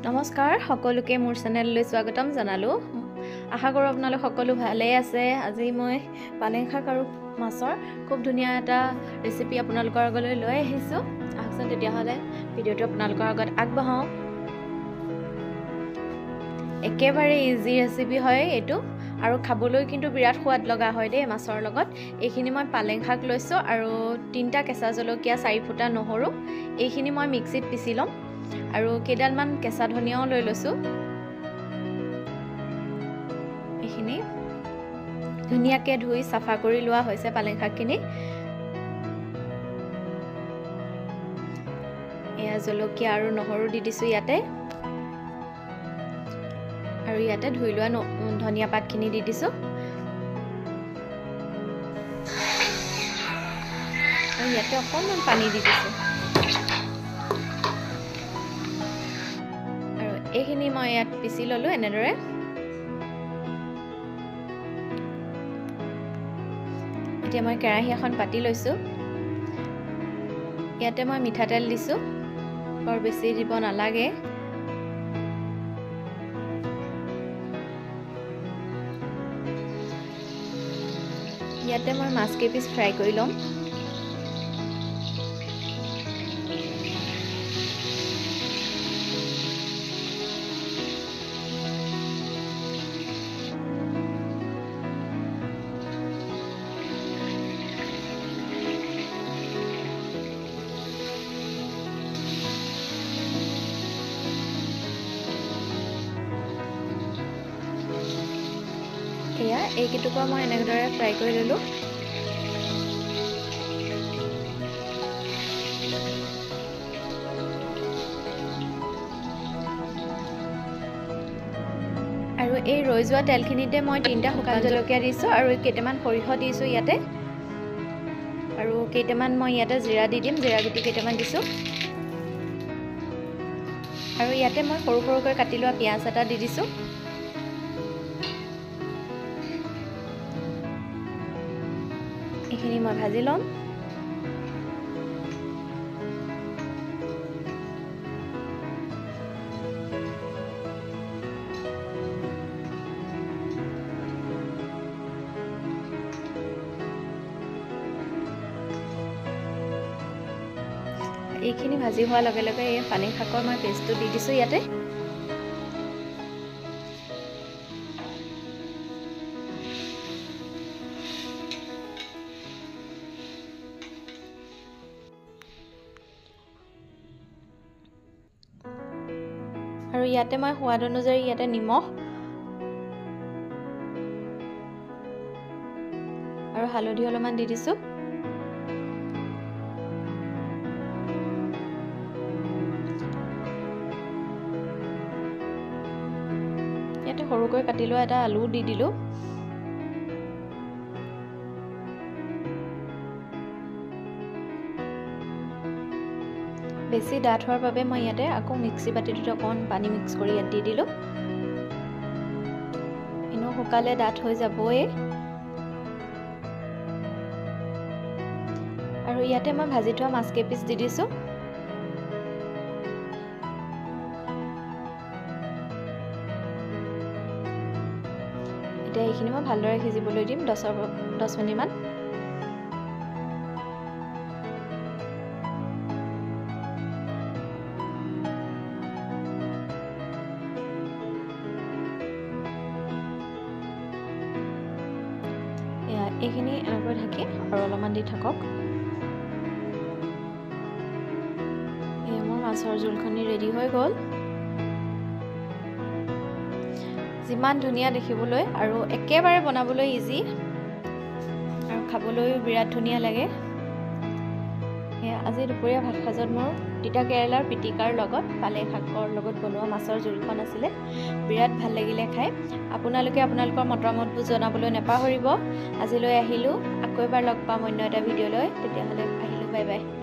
নমস্কাৰ সকলোকে মোৰ চেনেললৈ স্বাগতম জনালো। আশা কৰোঁ আপোনালোক সকলো ভালে আছে। আজি মই পালেং শাক আৰু মাছৰ খুব ধুনীয়া এটা ৰেচিপি আপোনালোকৰ আগলৈ লৈ আহিছোঁ। আহকচোন তেতিয়াহ'লে ভিডিঅ'টো আপোনালোকৰ আগত আগবঢ়াওঁ। একেবাৰে ইজি ৰেচিপি হয় এইটো আৰু খাবলৈ কিন্তু বিৰাট সোৱাদ লগা হয় দেই মাছৰ লগত। এইখিনি মই পালেং শাক লৈছোঁ আৰু 3টা কেঁচা জলকীয়া 4 ফুটা নহৰু এইখিনি মই মিক্সিত পিচি ল'ম আৰু কেইডালমান কেঁচা ধনিয়াও লৈ লৈছোঁ। এইখিনি ধুনীয়াকৈ ধুই চাফা কৰি লোৱা হৈছে পালেং শাকখিনি। এয়া জলকীয়া আৰু নহৰু দি দিছোঁ ইয়াতে আৰু ইয়াতে ধুই লোৱা ধনিয়া পাতখিনি দি দিছোঁ আৰু ইয়াতে অকণমান পানী দি দিছোঁ আৰু এইখিনি মই ইয়াত পিচি ল'লোঁ এনেদৰে। এতিয়া মই কেৰাহী এখন পাতি লৈছোঁ। ইয়াতে মই মিঠাতেল দিছোঁ, বৰ বেছি দিব নালাগে। ইয়াতে মই মাছ কেইপিচ ফ্ৰাই কৰি ল'ম। এয়া এইকেইটুকুৰা মই এনেদৰে ফ্ৰাই কৰি ল'লোঁ। আৰু এই ৰৈ যোৱা তেলখিনিতে মই 3টা শুকান জলকীয়া দিছোঁ আৰু কেইটামান সৰিয়হ দিছোঁ ইয়াতে আৰু কেইটামান মই ইয়াতে জিৰা দি দিম, জিৰা গুটি কেইটামান দিছোঁ আৰু ইয়াতে মই সৰু সৰুকৈ কাটি লোৱা পিঁয়াজ এটা দি দিছোঁ। এইখিনি মই ভাজি ল'ম। এইখিনি ভাজি হোৱাৰ লগে লগে এই পালেং শাকৰ মই পেষ্টটো দি দিছোঁ ইয়াতে। আৰু ইয়াতে মই সোৱাদ অনুযায়ী ইয়াতে নিমখ আৰু হালধি অলপমান দি দিছোঁ। ইয়াতে সৰুকৈ কাটি লোৱা এটা আলু দি দিলোঁ। বেছি ডাঠ হোৱাৰ বাবে মই ইয়াতে আকৌ মিক্সি বাতিটোত অকণমান পানী মিক্স কৰি ইয়াত দি দিলোঁ। এনেও শুকালে ডাঠ হৈ যাবই। আৰু ইয়াতে মই ভাজি থোৱা মাছ কেইপিচ দি দিছোঁ। এতিয়া এইখিনি মই ভালদৰে সিজিবলৈ দিম 10 মিনিটমান। এইখিনি এনেকৈ ঢাকি আৰু অলপমান দি থাকক। মোৰ মাছৰ জোলখিনি ৰেডি হৈ গ'ল। যিমান ধুনীয়া দেখিবলৈ আৰু একেবাৰে বনাবলৈ ইজি আৰু খাবলৈও বিৰাট ধুনীয়া লাগে। আজি দুপৰীয়া ভাত সাজত মোৰ তিতা কেৰেলাৰ পিটিকাৰ লগত পালেং শাকৰ লগত বনোৱা মাছৰ জোলখন আছিলে। বিৰাট ভাল লাগিলে খাই। আপোনালোকে আপোনালোকৰ মতামতবোৰ জনাবলৈ নাপাহৰিব। আজিলৈ আহিলোঁ, আকৌ এবাৰ লগ পাম অন্য এটা ভিডিঅ' লৈ। তেতিয়াহ'লে আহিলোঁ, বাই বাই।